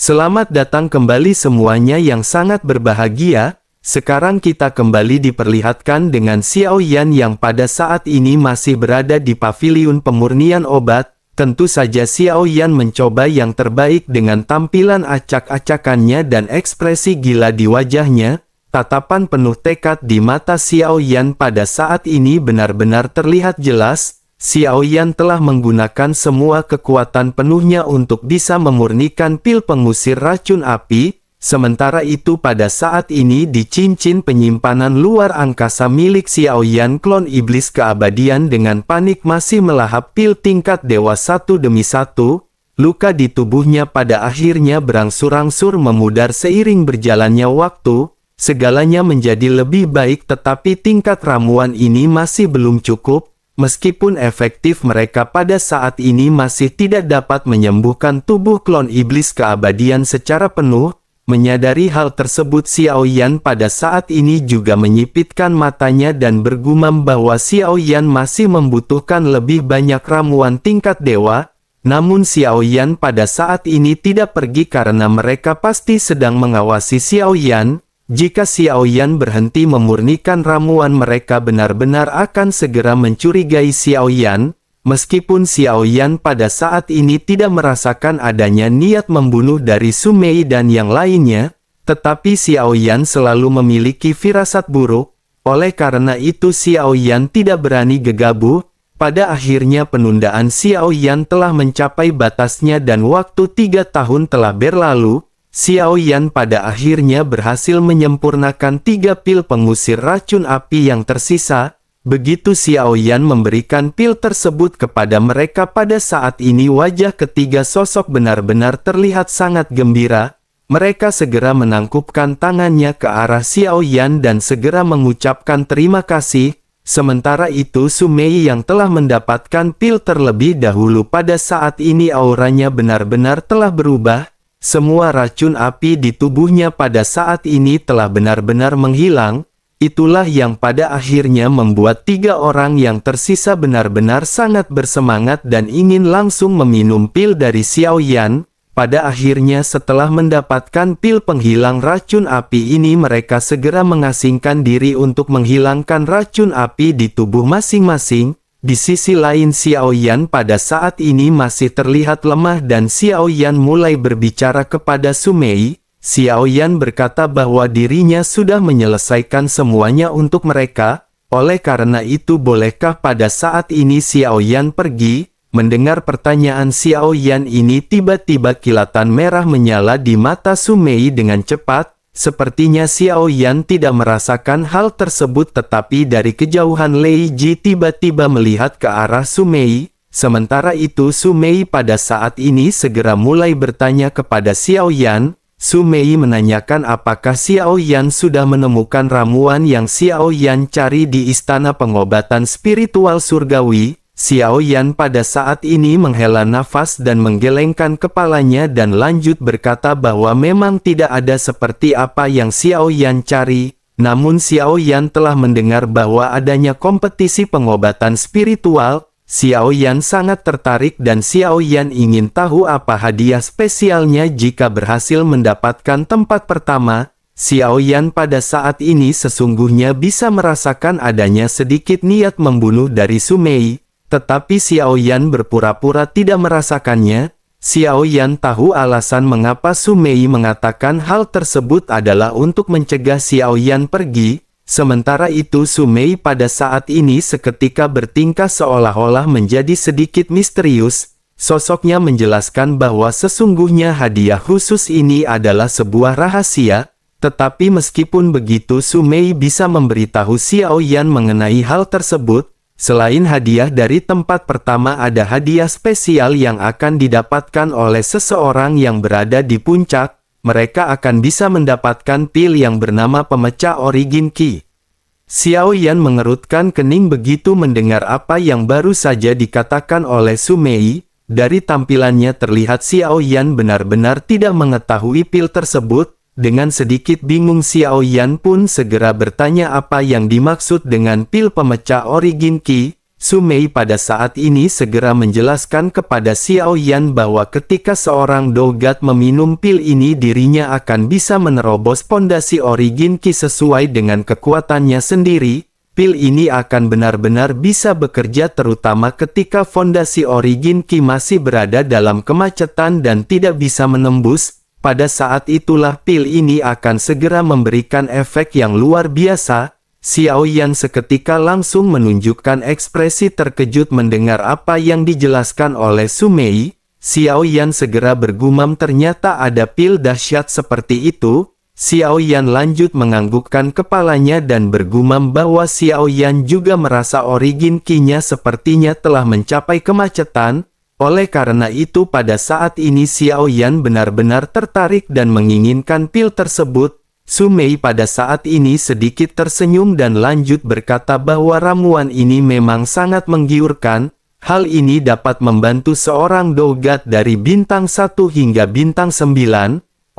Selamat datang kembali semuanya yang sangat berbahagia. Sekarang kita kembali diperlihatkan dengan Xiao Yan yang pada saat ini masih berada di paviliun pemurnian obat. Tentu saja Xiao Yan mencoba yang terbaik dengan tampilan acak-acakannya dan ekspresi gila di wajahnya. Tatapan penuh tekad di mata Xiao Yan pada saat ini benar-benar terlihat jelas. Xiao Yan telah menggunakan semua kekuatan penuhnya untuk bisa memurnikan pil pengusir racun api. Sementara itu pada saat ini di cincin penyimpanan luar angkasa milik Xiao Yan, klon iblis keabadian dengan panik masih melahap pil tingkat dewa satu demi satu. Luka di tubuhnya pada akhirnya berangsur-angsur memudar seiring berjalannya waktu. Segalanya menjadi lebih baik, tetapi tingkat ramuan ini masih belum cukup. Meskipun efektif, mereka pada saat ini masih tidak dapat menyembuhkan tubuh klon iblis keabadian secara penuh. Menyadari hal tersebut, Xiao Yan pada saat ini juga menyipitkan matanya dan bergumam bahwa Xiao Yan masih membutuhkan lebih banyak ramuan tingkat dewa. Namun Xiao Yan pada saat ini tidak pergi karena mereka pasti sedang mengawasi Xiao Yan. Jika Xiao Yan berhenti memurnikan ramuan, mereka benar-benar akan segera mencurigai Xiao Yan. Meskipun Xiao Yan pada saat ini tidak merasakan adanya niat membunuh dari Su Mei dan yang lainnya, tetapi Xiao Yan selalu memiliki firasat buruk. Oleh karena itu Xiao Yan tidak berani gegabah. Pada akhirnya penundaan Xiao Yan telah mencapai batasnya dan waktu 3 tahun telah berlalu. Xiao Yan pada akhirnya berhasil menyempurnakan 3 pil pengusir racun api yang tersisa. Begitu Xiao Yan memberikan pil tersebut kepada mereka, pada saat ini wajah ketiga sosok benar-benar terlihat sangat gembira. Mereka segera menangkupkan tangannya ke arah Xiao Yan dan segera mengucapkan terima kasih. Sementara itu Su Mei yang telah mendapatkan pil terlebih dahulu pada saat ini auranya benar-benar telah berubah. Semua racun api di tubuhnya pada saat ini telah benar-benar menghilang. Itulah yang pada akhirnya membuat 3 orang yang tersisa benar-benar sangat bersemangat dan ingin langsung meminum pil dari Xiao Yan. Pada akhirnya setelah mendapatkan pil penghilang racun api ini, mereka segera mengasingkan diri untuk menghilangkan racun api di tubuh masing-masing. Di sisi lain Xiao Yan pada saat ini masih terlihat lemah dan Xiao Yan mulai berbicara kepada Su Mei. Xiao Yan berkata bahwa dirinya sudah menyelesaikan semuanya untuk mereka. Oleh karena itu bolehkah pada saat ini Xiao Yan pergi? Mendengar pertanyaan Xiao Yan ini, tiba-tiba kilatan merah menyala di mata Su Mei dengan cepat. Sepertinya Xiao Yan tidak merasakan hal tersebut, tetapi dari kejauhan Lei Ji tiba-tiba melihat ke arah Su Mei. Sementara itu Su Mei pada saat ini segera mulai bertanya kepada Xiao Yan. Su Mei menanyakan apakah Xiao Yan sudah menemukan ramuan yang Xiao Yan cari di istana pengobatan spiritual surgawi. Xiao Yan pada saat ini menghela nafas dan menggelengkan kepalanya dan lanjut berkata bahwa memang tidak ada seperti apa yang Xiao Yan cari. Namun Xiao Yan telah mendengar bahwa adanya kompetisi pengobatan spiritual. Xiao Yan sangat tertarik dan Xiao Yan ingin tahu apa hadiah spesialnya jika berhasil mendapatkan tempat pertama. Xiao Yan pada saat ini sesungguhnya bisa merasakan adanya sedikit niat membunuh dari Su Mei. Tetapi Xiao Yan berpura-pura tidak merasakannya. Xiao Yan tahu alasan mengapa Su Mei mengatakan hal tersebut adalah untuk mencegah Xiao Yan pergi. Sementara itu Su Mei pada saat ini seketika bertingkah seolah-olah menjadi sedikit misterius. Sosoknya menjelaskan bahwa sesungguhnya hadiah khusus ini adalah sebuah rahasia. Tetapi meskipun begitu Su Mei bisa memberitahu Xiao Yan mengenai hal tersebut. Selain hadiah dari tempat pertama, ada hadiah spesial yang akan didapatkan oleh seseorang yang berada di puncak. Mereka akan bisa mendapatkan pil yang bernama pemecah origin Qi. Xiao Yan mengerutkan kening begitu mendengar apa yang baru saja dikatakan oleh Su Mei. Dari tampilannya terlihat Xiao Yan benar-benar tidak mengetahui pil tersebut. Dengan sedikit bingung Xiao Yan pun segera bertanya apa yang dimaksud dengan pil pemecah origin Qi. Su Mei pada saat ini segera menjelaskan kepada Xiao Yan bahwa ketika seorang dogat meminum pil ini dirinya akan bisa menerobos pondasi Origin Ki sesuai dengan kekuatannya sendiri. Pil ini akan benar-benar bisa bekerja terutama ketika fondasi Origin Ki masih berada dalam kemacetan dan tidak bisa menembus. Pada saat itulah pil ini akan segera memberikan efek yang luar biasa. Xiao Yan seketika langsung menunjukkan ekspresi terkejut mendengar apa yang dijelaskan oleh Su Mei. Xiao Yan segera bergumam ternyata ada pil dahsyat seperti itu. Xiao Yan lanjut menganggukkan kepalanya dan bergumam bahwa Xiao Yan juga merasa Origin Ki-nya sepertinya telah mencapai kemacetan. Oleh karena itu pada saat ini Xiao Yan benar-benar tertarik dan menginginkan pil tersebut. Su Mei pada saat ini sedikit tersenyum dan lanjut berkata bahwa ramuan ini memang sangat menggiurkan. Hal ini dapat membantu seorang dogat dari bintang 1 hingga bintang 9.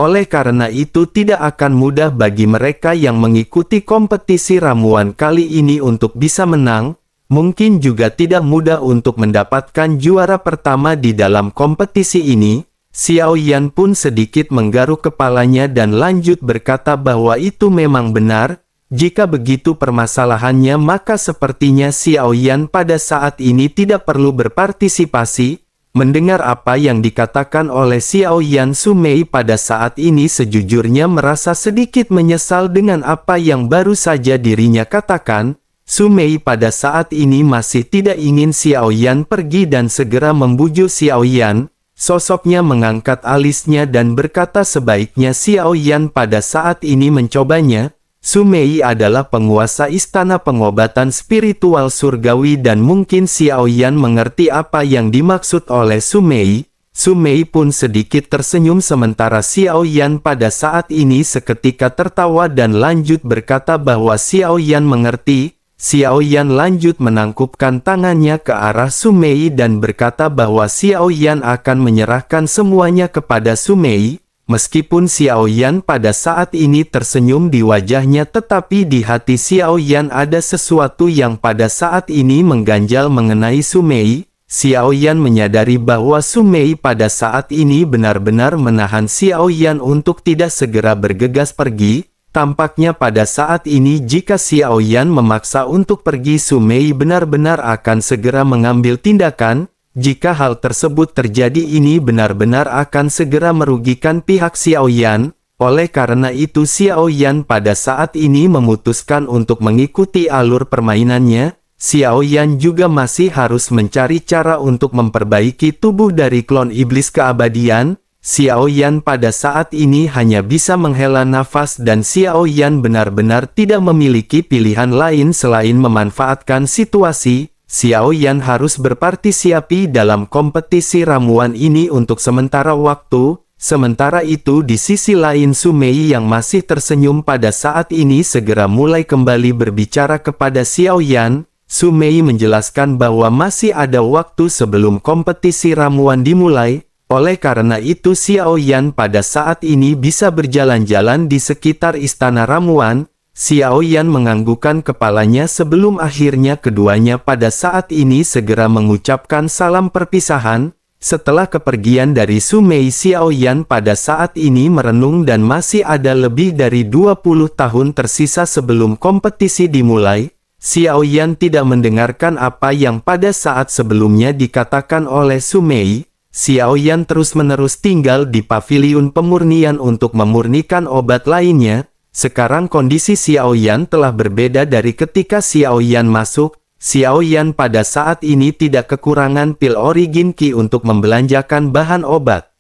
Oleh karena itu tidak akan mudah bagi mereka yang mengikuti kompetisi ramuan kali ini untuk bisa menang. Mungkin juga tidak mudah untuk mendapatkan juara pertama di dalam kompetisi ini. Xiao Yan pun sedikit menggaruk kepalanya dan lanjut berkata bahwa itu memang benar. Jika begitu permasalahannya maka sepertinya Xiao Yan pada saat ini tidak perlu berpartisipasi. Mendengar apa yang dikatakan oleh Xiao Yan, Su Mei pada saat ini sejujurnya merasa sedikit menyesal dengan apa yang baru saja dirinya katakan. Su Mei pada saat ini masih tidak ingin Xiao Yan pergi dan segera membujuk Xiao Yan. Sosoknya mengangkat alisnya dan berkata sebaiknya Xiao Yan pada saat ini mencobanya. Su Mei adalah penguasa istana pengobatan spiritual surgawi dan mungkin Xiao Yan mengerti apa yang dimaksud oleh Su Mei. Su Mei pun sedikit tersenyum sementara Xiao Yan pada saat ini seketika tertawa dan lanjut berkata bahwa Xiao Yan mengerti. Xiao Yan lanjut menangkupkan tangannya ke arah Su Mei dan berkata bahwa Xiao Yan akan menyerahkan semuanya kepada Su Mei. Meskipun Xiao Yan pada saat ini tersenyum di wajahnya tetapi di hati Xiao Yan ada sesuatu yang pada saat ini mengganjal mengenai Su Mei. Xiao Yan menyadari bahwa Su Mei pada saat ini benar-benar menahan Xiao Yan untuk tidak segera bergegas pergi. Tampaknya pada saat ini jika Xiao Yan memaksa untuk pergi Su Mei benar-benar akan segera mengambil tindakan. Jika hal tersebut terjadi ini benar-benar akan segera merugikan pihak Xiao Yan. Oleh karena itu Xiao Yan pada saat ini memutuskan untuk mengikuti alur permainannya. Xiao Yan juga masih harus mencari cara untuk memperbaiki tubuh dari klon iblis keabadian. Xiao Yan pada saat ini hanya bisa menghela nafas dan Xiao Yan benar-benar tidak memiliki pilihan lain selain memanfaatkan situasi. Xiao Yan harus berpartisipasi dalam kompetisi ramuan ini untuk sementara waktu. Sementara itu di sisi lain Su Mei yang masih tersenyum pada saat ini segera mulai kembali berbicara kepada Xiao Yan. Su Mei menjelaskan bahwa masih ada waktu sebelum kompetisi ramuan dimulai. Oleh karena itu Xiao Yan pada saat ini bisa berjalan-jalan di sekitar istana ramuan. Xiao Yan menganggukkan kepalanya sebelum akhirnya keduanya pada saat ini segera mengucapkan salam perpisahan. Setelah kepergian dari Su Mei, Xiao Yan pada saat ini merenung dan masih ada lebih dari 20 tahun tersisa sebelum kompetisi dimulai. Xiao Yan tidak mendengarkan apa yang pada saat sebelumnya dikatakan oleh Su Mei. Xiao Yan terus-menerus tinggal di paviliun pemurnian untuk memurnikan obat lainnya. Sekarang kondisi Xiao Yan telah berbeda dari ketika Xiao Yan masuk. Xiao Yan pada saat ini tidak kekurangan pil Origin Ki untuk membelanjakan bahan obat.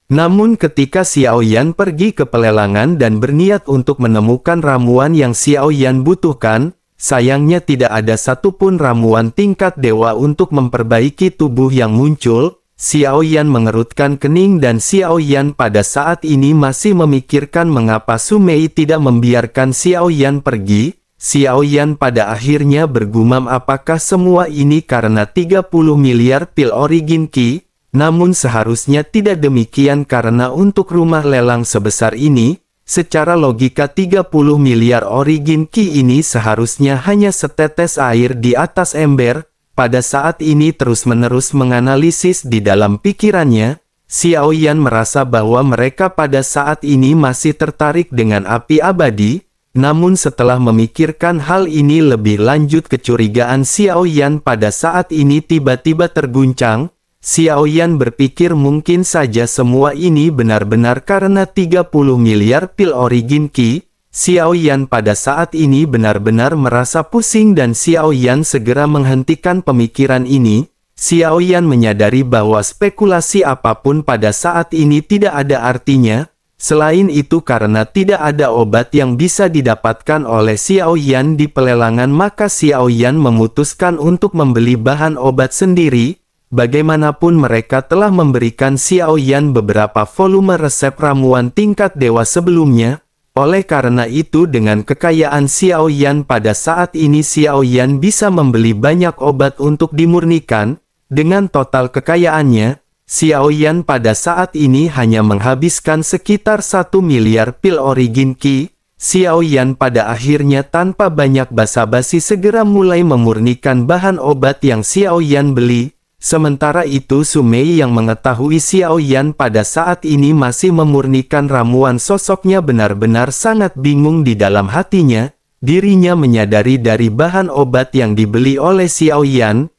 Namun ketika Xiao Yan pergi ke pelelangan dan berniat untuk menemukan ramuan yang Xiao Yan butuhkan, sayangnya tidak ada satupun ramuan tingkat dewa untuk memperbaiki tubuh yang muncul. Xiao Yan mengerutkan kening dan Xiao Yan pada saat ini masih memikirkan mengapa Su Mei tidak membiarkan Xiao Yan pergi. Xiao Yan pada akhirnya bergumam apakah semua ini karena 30 miliar pil Origin Ki. Namun seharusnya tidak demikian karena untuk rumah lelang sebesar ini, secara logika 30 miliar Origin Ki ini seharusnya hanya setetes air di atas ember. Pada saat ini terus-menerus menganalisis di dalam pikirannya, Xiao Yan merasa bahwa mereka pada saat ini masih tertarik dengan api abadi, namun setelah memikirkan hal ini lebih lanjut kecurigaan Xiao Yan pada saat ini tiba-tiba terguncang. Xiao Yan berpikir mungkin saja semua ini benar-benar karena 30 miliar pil origin Qi. Xiao Yan pada saat ini benar-benar merasa pusing dan Xiao Yan segera menghentikan pemikiran ini. Xiao Yan menyadari bahwa spekulasi apapun pada saat ini tidak ada artinya. Selain itu karena tidak ada obat yang bisa didapatkan oleh Xiao Yan di pelelangan maka Xiao Yan memutuskan untuk membeli bahan obat sendiri. Bagaimanapun mereka telah memberikan Xiao Yan beberapa volume resep ramuan tingkat dewa sebelumnya. Oleh karena itu dengan kekayaan Xiao Yan pada saat ini Xiao Yan bisa membeli banyak obat untuk dimurnikan. Dengan total kekayaannya, Xiao Yan pada saat ini hanya menghabiskan sekitar 1 miliar pil origin Qi. Xiao Yan pada akhirnya tanpa banyak basa-basi segera mulai memurnikan bahan obat yang Xiao Yan beli. Sementara itu Su Mei yang mengetahui Xiao Yan pada saat ini masih memurnikan ramuan sosoknya benar-benar sangat bingung di dalam hatinya. Dirinya menyadari dari bahan obat yang dibeli oleh Xiao Yan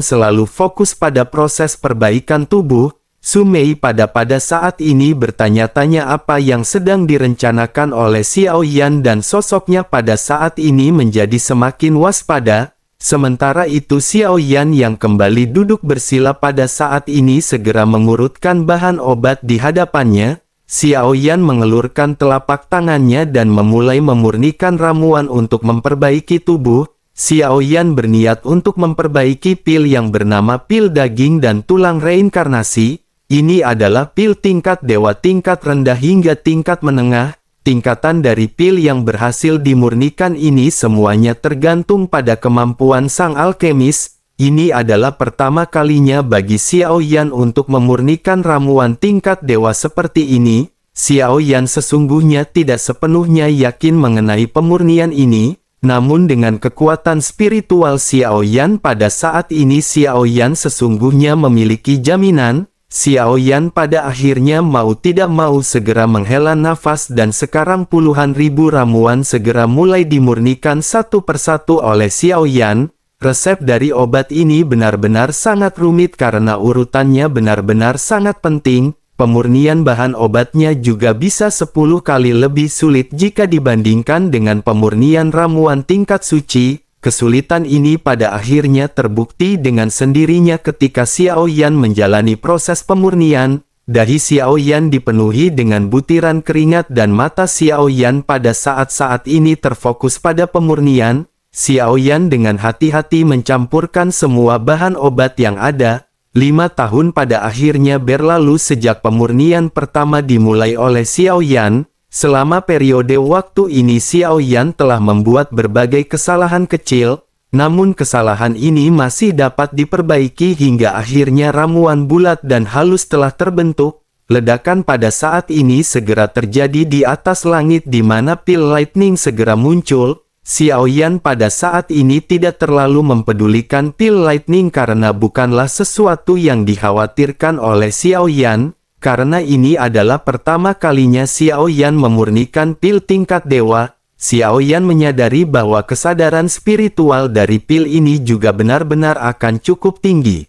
selalu fokus pada proses perbaikan tubuh. Su Mei pada saat ini bertanya-tanya apa yang sedang direncanakan oleh Xiao Yan dan sosoknya pada saat ini menjadi semakin waspada. Sementara itu Xiao Yan yang kembali duduk bersila pada saat ini segera mengurutkan bahan obat di hadapannya. Xiao Yan mengelurkan telapak tangannya dan memulai memurnikan ramuan untuk memperbaiki tubuh. Xiao Yan berniat untuk memperbaiki pil yang bernama pil daging dan tulang reinkarnasi. Ini adalah pil tingkat dewa tingkat rendah hingga tingkat menengah. Tingkatan dari pil yang berhasil dimurnikan ini semuanya tergantung pada kemampuan sang alkemis. Ini adalah pertama kalinya bagi Xiao Yan untuk memurnikan ramuan tingkat dewa seperti ini. Xiao Yan sesungguhnya tidak sepenuhnya yakin mengenai pemurnian ini. Namun dengan kekuatan spiritual Xiao Yan pada saat ini Xiao Yan sesungguhnya memiliki jaminan. Xiao Yan pada akhirnya mau tidak mau segera menghela nafas dan sekarang puluhan ribu ramuan segera mulai dimurnikan satu persatu oleh Xiao Yan. Resep dari obat ini benar-benar sangat rumit karena urutannya benar-benar sangat penting. Pemurnian bahan obatnya juga bisa 10 kali lebih sulit jika dibandingkan dengan pemurnian ramuan tingkat suci. Kesulitan ini pada akhirnya terbukti dengan sendirinya ketika Xiao Yan menjalani proses pemurnian. Dahi Xiao Yan dipenuhi dengan butiran keringat dan mata Xiao Yan pada saat-saat ini terfokus pada pemurnian. Xiao Yan dengan hati-hati mencampurkan semua bahan obat yang ada. 5 tahun pada akhirnya berlalu sejak pemurnian pertama dimulai oleh Xiao Yan. Selama periode waktu ini Xiao Yan telah membuat berbagai kesalahan kecil, namun kesalahan ini masih dapat diperbaiki hingga akhirnya ramuan bulat dan halus telah terbentuk. Ledakan pada saat ini segera terjadi di atas langit di mana pil lightning segera muncul. Xiao Yan pada saat ini tidak terlalu mempedulikan pil lightning karena bukanlah sesuatu yang dikhawatirkan oleh Xiao Yan. Karena ini adalah pertama kalinya Xiao Yan memurnikan pil tingkat dewa, Xiao Yan menyadari bahwa kesadaran spiritual dari pil ini juga benar-benar akan cukup tinggi.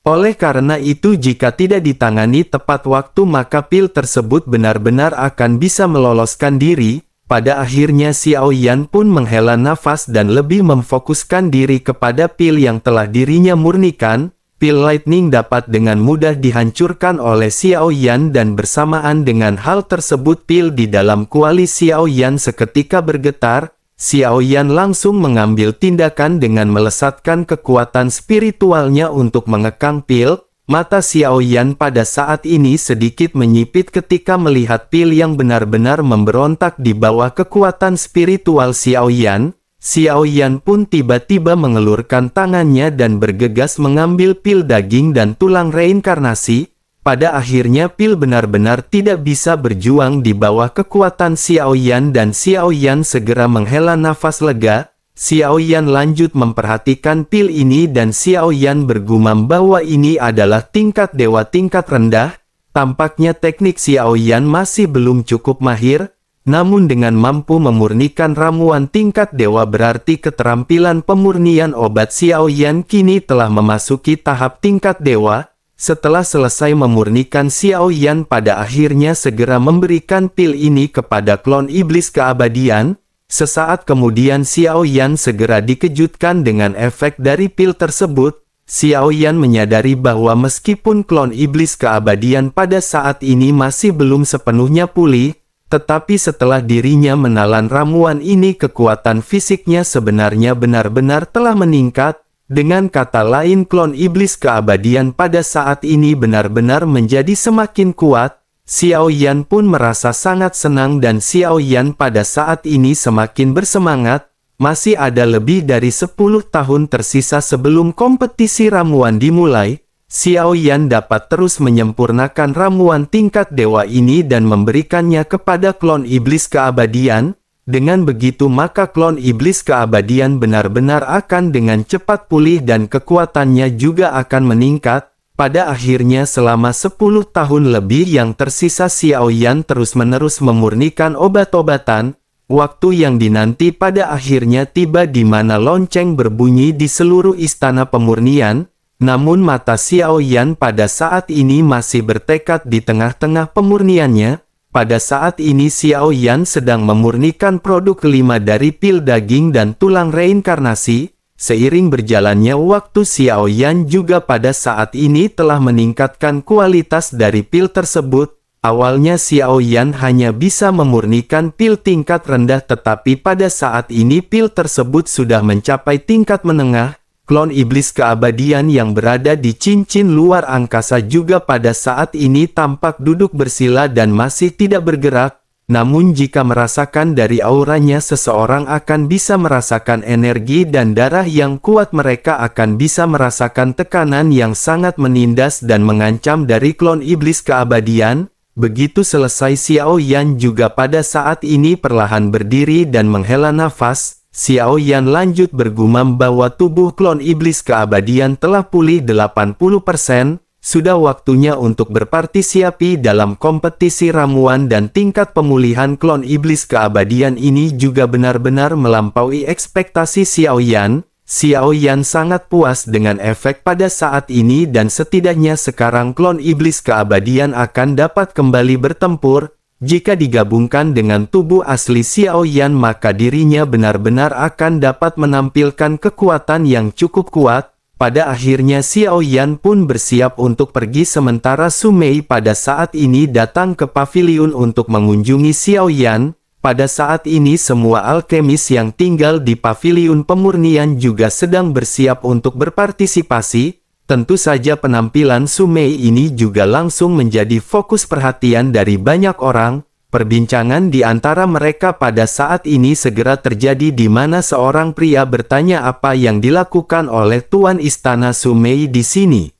Oleh karena itu jika tidak ditangani tepat waktu maka pil tersebut benar-benar akan bisa meloloskan diri. Pada akhirnya Xiao Yan pun menghela nafas dan lebih memfokuskan diri kepada pil yang telah dirinya murnikan. Pil lightning dapat dengan mudah dihancurkan oleh Xiao Yan dan bersamaan dengan hal tersebut pil di dalam kuali Xiao Yan seketika bergetar. Xiao Yan langsung mengambil tindakan dengan melesatkan kekuatan spiritualnya untuk mengekang pil. Mata Xiao Yan pada saat ini sedikit menyipit ketika melihat pil yang benar-benar memberontak di bawah kekuatan spiritual Xiao Yan. Xiao Yan pun tiba-tiba mengelurkan tangannya dan bergegas mengambil pil daging dan tulang reinkarnasi. Pada akhirnya pil benar-benar tidak bisa berjuang di bawah kekuatan Xiao Yan dan Xiao Yan segera menghela nafas lega. Xiao Yan lanjut memperhatikan pil ini dan Xiao Yan bergumam bahwa ini adalah tingkat dewa tingkat rendah. Tampaknya teknik Xiao Yan masih belum cukup mahir, namun dengan mampu memurnikan ramuan tingkat dewa berarti keterampilan pemurnian obat Xiao Yan kini telah memasuki tahap tingkat dewa. Setelah selesai memurnikan, Xiao Yan pada akhirnya segera memberikan pil ini kepada klon iblis keabadian. Sesaat kemudian Xiao Yan segera dikejutkan dengan efek dari pil tersebut. Xiao Yan menyadari bahwa meskipun klon iblis keabadian pada saat ini masih belum sepenuhnya pulih, tetapi setelah dirinya menelan ramuan ini kekuatan fisiknya sebenarnya benar-benar telah meningkat. Dengan kata lain, klon iblis keabadian pada saat ini benar-benar menjadi semakin kuat. Xiao Yan pun merasa sangat senang dan Xiao Yan pada saat ini semakin bersemangat. Masih ada lebih dari 10 tahun tersisa sebelum kompetisi ramuan dimulai. Xiao Yan dapat terus menyempurnakan ramuan tingkat dewa ini dan memberikannya kepada klon iblis keabadian. Dengan begitu maka klon iblis keabadian benar-benar akan dengan cepat pulih dan kekuatannya juga akan meningkat. Pada akhirnya selama 10 tahun lebih yang tersisa Xiao Yan terus-menerus memurnikan obat-obatan. Waktu yang dinanti pada akhirnya tiba di mana lonceng berbunyi di seluruh istana pemurnian. Namun mata Xiao Yan pada saat ini masih bertekad di tengah-tengah pemurniannya. Pada saat ini Xiao Yan sedang memurnikan produk kelima dari pil daging dan tulang reinkarnasi. Seiring berjalannya waktu, Xiao Yan juga pada saat ini telah meningkatkan kualitas dari pil tersebut. Awalnya Xiao Yan hanya bisa memurnikan pil tingkat rendah, tetapi pada saat ini pil tersebut sudah mencapai tingkat menengah. Klon iblis keabadian yang berada di cincin luar angkasa juga pada saat ini tampak duduk bersila dan masih tidak bergerak. Namun jika merasakan dari auranya, seseorang akan bisa merasakan energi dan darah yang kuat. Mereka akan bisa merasakan tekanan yang sangat menindas dan mengancam dari klon iblis keabadian. Begitu selesai, Xiao Yan juga pada saat ini perlahan berdiri dan menghela nafas. Xiao Yan lanjut bergumam bahwa tubuh klon iblis keabadian telah pulih 80%. Sudah waktunya untuk berpartisipasi dalam kompetisi ramuan dan tingkat pemulihan klon iblis keabadian ini juga benar-benar melampaui ekspektasi Xiao Yan. Xiao Yan sangat puas dengan efek pada saat ini dan setidaknya sekarang klon iblis keabadian akan dapat kembali bertempur. Jika digabungkan dengan tubuh asli Xiao Yan maka dirinya benar-benar akan dapat menampilkan kekuatan yang cukup kuat. Pada akhirnya Xiao Yan pun bersiap untuk pergi sementara Su Mei pada saat ini datang ke paviliun untuk mengunjungi Xiao Yan. Pada saat ini semua alkemis yang tinggal di paviliun pemurnian juga sedang bersiap untuk berpartisipasi. Tentu saja penampilan Su Mei ini juga langsung menjadi fokus perhatian dari banyak orang. Perbincangan di antara mereka pada saat ini segera terjadi di mana seorang pria bertanya apa yang dilakukan oleh Tuan Istana Su Mei di sini.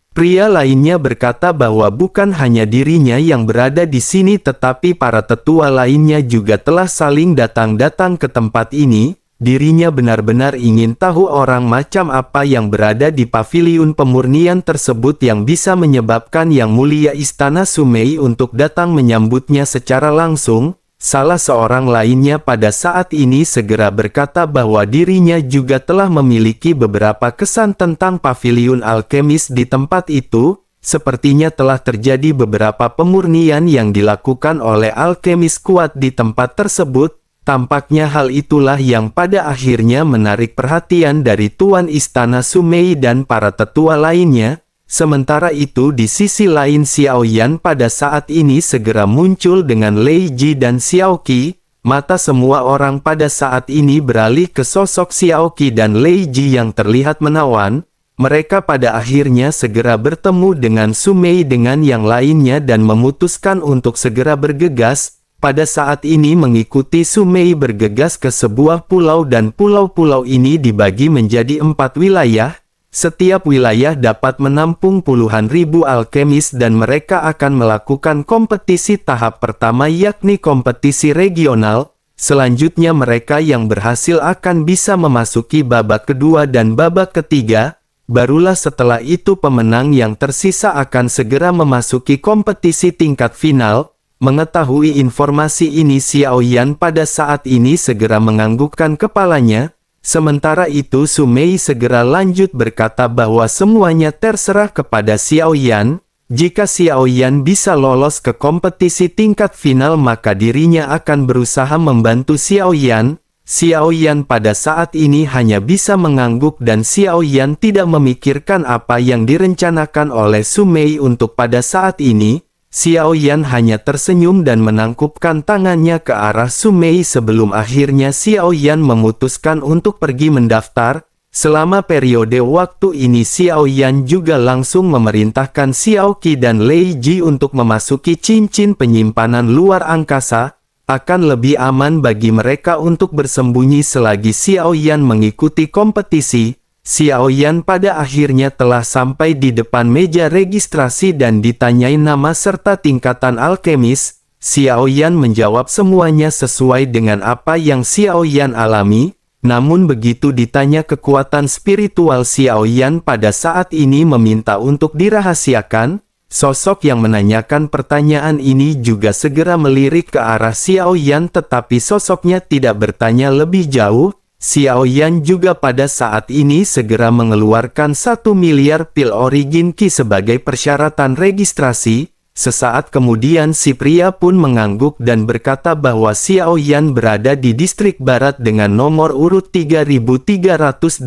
Pria lainnya berkata bahwa bukan hanya dirinya yang berada di sini tetapi para tetua lainnya juga telah saling datang-datang ke tempat ini. Dirinya benar-benar ingin tahu orang macam apa yang berada di paviliun pemurnian tersebut yang bisa menyebabkan Yang Mulia Istana Su Mei untuk datang menyambutnya secara langsung. Salah seorang lainnya pada saat ini segera berkata bahwa dirinya juga telah memiliki beberapa kesan tentang paviliun alkemis di tempat itu. Sepertinya telah terjadi beberapa pemurnian yang dilakukan oleh alkemis kuat di tempat tersebut. Tampaknya hal itulah yang pada akhirnya menarik perhatian dari Tuan Istana Su Mei dan para tetua lainnya. Sementara itu di sisi lain Xiao Yan pada saat ini segera muncul dengan Lei Ji dan Xiao Qi. Mata semua orang pada saat ini beralih ke sosok Xiao Qi dan Lei Ji yang terlihat menawan. Mereka pada akhirnya segera bertemu dengan Su Mei dengan yang lainnya dan memutuskan untuk segera bergegas. Pada saat ini mengikuti Su Mei bergegas ke sebuah pulau dan pulau-pulau ini dibagi menjadi 4 wilayah. Setiap wilayah dapat menampung puluhan ribu alkemis dan mereka akan melakukan kompetisi tahap pertama yakni kompetisi regional. Selanjutnya mereka yang berhasil akan bisa memasuki babak kedua dan babak ketiga, barulah setelah itu pemenang yang tersisa akan segera memasuki kompetisi tingkat final. Mengetahui informasi ini, Xiao Yan pada saat ini segera menganggukkan kepalanya. Sementara itu Su Mei segera lanjut berkata bahwa semuanya terserah kepada Xiao Yan. Jika Xiao Yan bisa lolos ke kompetisi tingkat final maka dirinya akan berusaha membantu Xiao Yan. Xiao Yan pada saat ini hanya bisa mengangguk dan Xiao Yan tidak memikirkan apa yang direncanakan oleh Su Mei untuk pada saat ini. Xiao Yan hanya tersenyum dan menangkupkan tangannya ke arah Su Mei sebelum akhirnya Xiao Yan memutuskan untuk pergi mendaftar. Selama periode waktu ini Xiao Yan juga langsung memerintahkan Xiao Qi dan Lei Ji untuk memasuki cincin penyimpanan luar angkasa. Akan lebih aman bagi mereka untuk bersembunyi selagi Xiao Yan mengikuti kompetisi. Xiao Yan pada akhirnya telah sampai di depan meja registrasi dan ditanyai nama serta tingkatan alkemis. Xiao Yan menjawab semuanya sesuai dengan apa yang Xiao Yan alami. Namun begitu ditanya kekuatan spiritual, Xiao Yan pada saat ini meminta untuk dirahasiakan. Sosok yang menanyakan pertanyaan ini juga segera melirik ke arah Xiao Yan tetapi sosoknya tidak bertanya lebih jauh. Xiao Yan juga pada saat ini segera mengeluarkan 1 miliar pil origin Qi sebagai persyaratan registrasi. Sesaat kemudian si pria pun mengangguk dan berkata bahwa Xiao Yan berada di distrik barat dengan nomor urut 3321.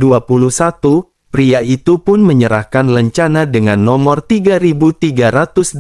Pria itu pun menyerahkan lencana dengan nomor 3321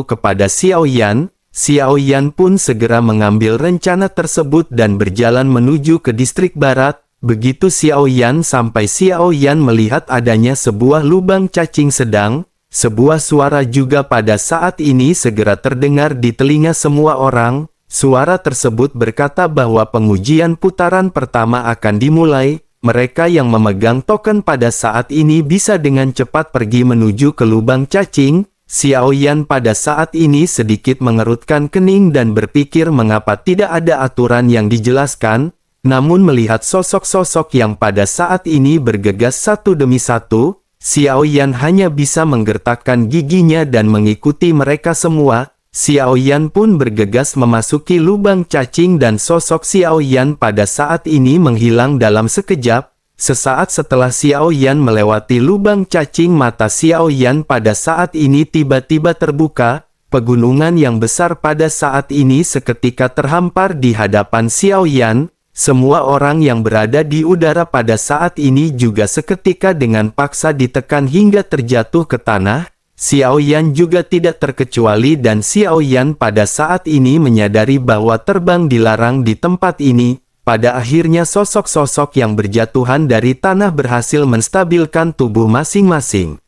kepada Xiao Yan. Xiao Yan pun segera mengambil rencana tersebut dan berjalan menuju ke distrik barat. Begitu Xiao Yan sampai, Xiao Yan melihat adanya sebuah lubang cacing sedang. Sebuah suara juga pada saat ini segera terdengar di telinga semua orang. Suara tersebut berkata bahwa pengujian putaran pertama akan dimulai. Mereka yang memegang token pada saat ini bisa dengan cepat pergi menuju ke lubang cacing. Xiao Yan pada saat ini sedikit mengerutkan kening dan berpikir mengapa tidak ada aturan yang dijelaskan. Namun melihat sosok-sosok yang pada saat ini bergegas satu demi satu, Xiao Yan hanya bisa menggertakkan giginya dan mengikuti mereka semua. Xiao Yan pun bergegas memasuki lubang cacing dan sosok Xiao Yan pada saat ini menghilang dalam sekejap. Sesaat setelah Xiao Yan melewati lubang cacing, mata Xiao Yan pada saat ini tiba-tiba terbuka. Pegunungan yang besar pada saat ini seketika terhampar di hadapan Xiao Yan. Semua orang yang berada di udara pada saat ini juga seketika dengan paksa ditekan hingga terjatuh ke tanah. Xiao Yan juga tidak terkecuali dan Xiao Yan pada saat ini menyadari bahwa terbang dilarang di tempat ini. Pada akhirnya sosok-sosok yang berjatuhan dari tanah berhasil menstabilkan tubuh masing-masing.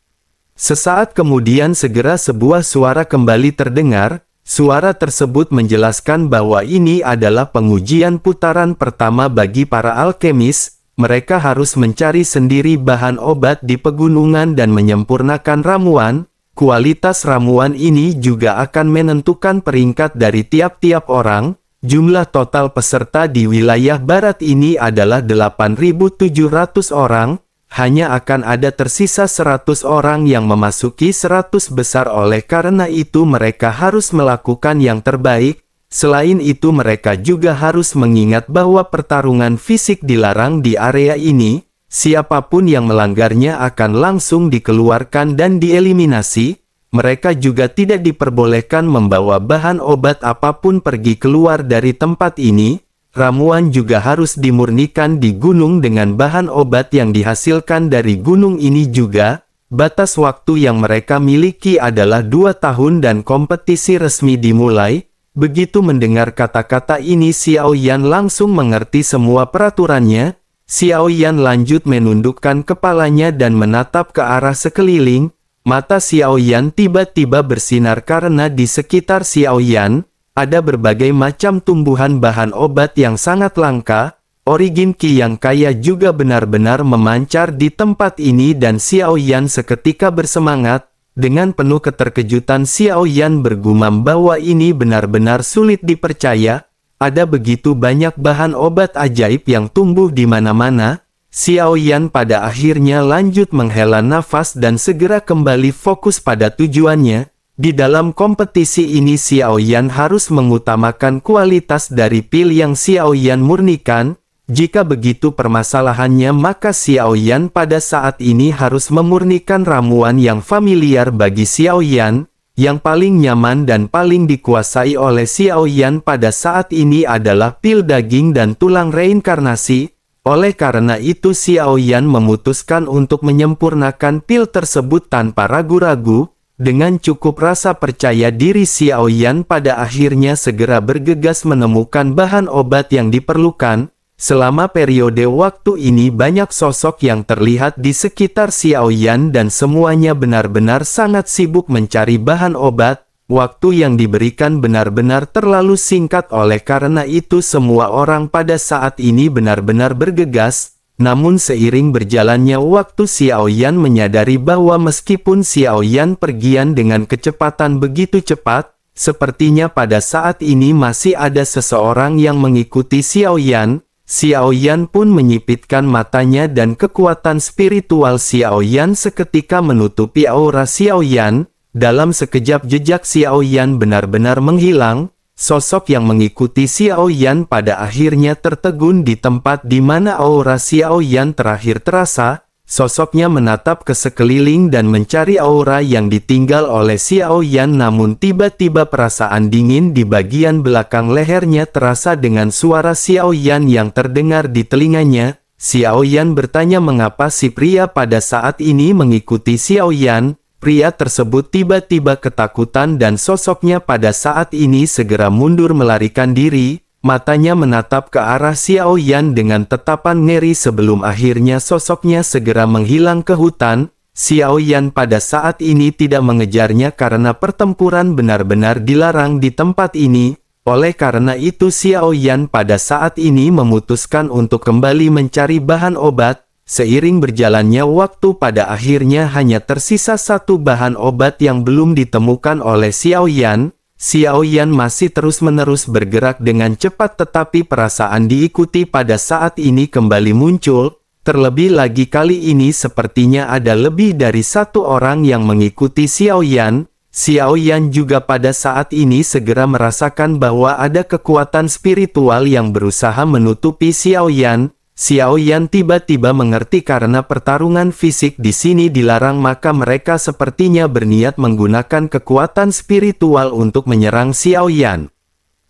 Sesaat kemudian segera sebuah suara kembali terdengar. Suara tersebut menjelaskan bahwa ini adalah pengujian putaran pertama bagi para alkemis. Mereka harus mencari sendiri bahan obat di pegunungan dan menyempurnakan ramuan. Kualitas ramuan ini juga akan menentukan peringkat dari tiap-tiap orang. Jumlah total peserta di wilayah barat ini adalah 8.700 orang. Hanya akan ada tersisa 100 orang yang memasuki 100 besar, oleh karena itu mereka harus melakukan yang terbaik. Selain itu mereka juga harus mengingat bahwa pertarungan fisik dilarang di area ini. Siapapun yang melanggarnya akan langsung dikeluarkan dan dieliminasi. Mereka juga tidak diperbolehkan membawa bahan obat apapun pergi keluar dari tempat ini. Ramuan juga harus dimurnikan di gunung dengan bahan obat yang dihasilkan dari gunung ini juga. Batas waktu yang mereka miliki adalah 2 tahun dan kompetisi resmi dimulai. Begitu mendengar kata-kata ini, Xiao Yan langsung mengerti semua peraturannya. Xiao Yan lanjut menundukkan kepalanya dan menatap ke arah sekeliling. Mata Xiao Yan tiba-tiba bersinar karena di sekitar Xiao Yan ada berbagai macam tumbuhan bahan obat yang sangat langka. Origin Qi yang kaya juga benar-benar memancar di tempat ini dan Xiao Yan seketika bersemangat. Dengan penuh keterkejutan Xiao Yan bergumam bahwa ini benar-benar sulit dipercaya. Ada begitu banyak bahan obat ajaib yang tumbuh di mana-mana. Xiao Yan pada akhirnya lanjut menghela nafas dan segera kembali fokus pada tujuannya. Di dalam kompetisi ini Xiao Yan harus mengutamakan kualitas dari pil yang Xiao Yan murnikan. Jika begitu permasalahannya, maka Xiao Yan pada saat ini harus memurnikan ramuan yang familiar bagi Xiao Yan. Yang paling nyaman dan paling dikuasai oleh Xiao Yan pada saat ini adalah pil daging dan tulang reinkarnasi. Oleh karena itu Xiao Yan memutuskan untuk menyempurnakan pil tersebut tanpa ragu-ragu. Dengan cukup rasa percaya diri Xiao Yan pada akhirnya segera bergegas menemukan bahan obat yang diperlukan. Selama periode waktu ini banyak sosok yang terlihat di sekitar Xiao Yan dan semuanya benar-benar sangat sibuk mencari bahan obat. Waktu yang diberikan benar-benar terlalu singkat, oleh karena itu semua orang pada saat ini benar-benar bergegas. Namun seiring berjalannya waktu Xiao Yan menyadari bahwa meskipun Xiao Yan pergian dengan kecepatan begitu cepat, sepertinya pada saat ini masih ada seseorang yang mengikuti Xiao Yan. Xiao Yan pun menyipitkan matanya dan kekuatan spiritual Xiao Yan seketika menutupi aura Xiao Yan. Dalam sekejap jejak Xiao Yan benar-benar menghilang. Sosok yang mengikuti Xiao Yan pada akhirnya tertegun di tempat di mana aura Xiao Yan terakhir terasa. Sosoknya menatap ke sekeliling dan mencari aura yang ditinggal oleh Xiao Yan, namun tiba-tiba perasaan dingin di bagian belakang lehernya terasa dengan suara Xiao Yan yang terdengar di telinganya. Xiao Yan bertanya mengapa si pria pada saat ini mengikuti Xiao Yan. Pria tersebut tiba-tiba ketakutan dan sosoknya pada saat ini segera mundur melarikan diri. Matanya menatap ke arah Xiao Yan dengan tatapan ngeri sebelum akhirnya sosoknya segera menghilang ke hutan. Xiao Yan pada saat ini tidak mengejarnya karena pertempuran benar-benar dilarang di tempat ini. Oleh karena itu Xiao Yan pada saat ini memutuskan untuk kembali mencari bahan obat. Seiring berjalannya waktu pada akhirnya hanya tersisa satu bahan obat yang belum ditemukan oleh Xiao Yan. Xiao Yan masih terus-menerus bergerak dengan cepat, tetapi perasaan diikuti pada saat ini kembali muncul. Terlebih lagi kali ini sepertinya ada lebih dari satu orang yang mengikuti Xiao Yan. Xiao Yan juga pada saat ini segera merasakan bahwa ada kekuatan spiritual yang berusaha menutupi Xiao Yan. Xiao Yan tiba-tiba mengerti karena pertarungan fisik di sini dilarang, maka mereka sepertinya berniat menggunakan kekuatan spiritual untuk menyerang Xiao Yan.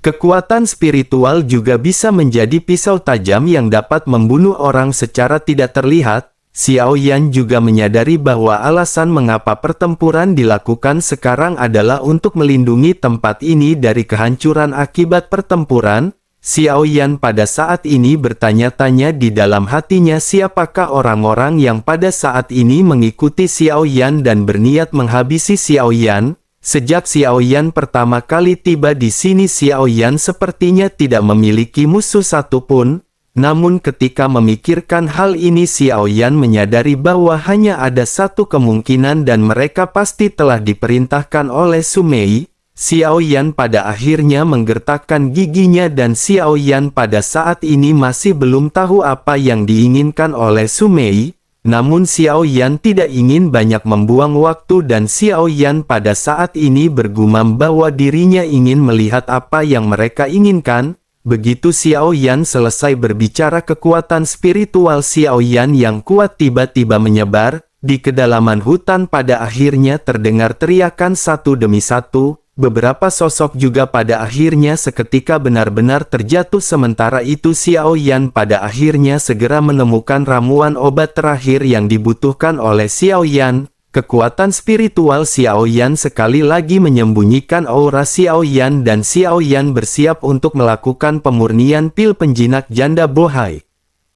Kekuatan spiritual juga bisa menjadi pisau tajam yang dapat membunuh orang secara tidak terlihat. Xiao Yan juga menyadari bahwa alasan mengapa pertempuran dilakukan sekarang adalah untuk melindungi tempat ini dari kehancuran akibat pertempuran. Xiao Yan pada saat ini bertanya-tanya di dalam hatinya siapakah orang-orang yang pada saat ini mengikuti Xiao Yan dan berniat menghabisi Xiao Yan. Sejak Xiao Yan pertama kali tiba di sini, Xiao Yan sepertinya tidak memiliki musuh satupun. Namun ketika memikirkan hal ini, Xiao Yan menyadari bahwa hanya ada satu kemungkinan dan mereka pasti telah diperintahkan oleh Su Mei. Xiao Yan pada akhirnya menggertakkan giginya dan Xiao Yan pada saat ini masih belum tahu apa yang diinginkan oleh Su Mei. Namun Xiao Yan tidak ingin banyak membuang waktu dan Xiao Yan pada saat ini bergumam bahwa dirinya ingin melihat apa yang mereka inginkan. Begitu Xiao Yan selesai berbicara, kekuatan spiritual Xiao Yan yang kuat tiba-tiba menyebar. Di kedalaman hutan pada akhirnya terdengar teriakan satu demi satu. Beberapa sosok juga pada akhirnya seketika benar-benar terjatuh. Sementara itu Xiao Yan pada akhirnya segera menemukan ramuan obat terakhir yang dibutuhkan oleh Xiao Yan. Kekuatan spiritual Xiao Yan sekali lagi menyembunyikan aura Xiao Yan dan Xiao Yan bersiap untuk melakukan pemurnian pil penjinak janda bohai.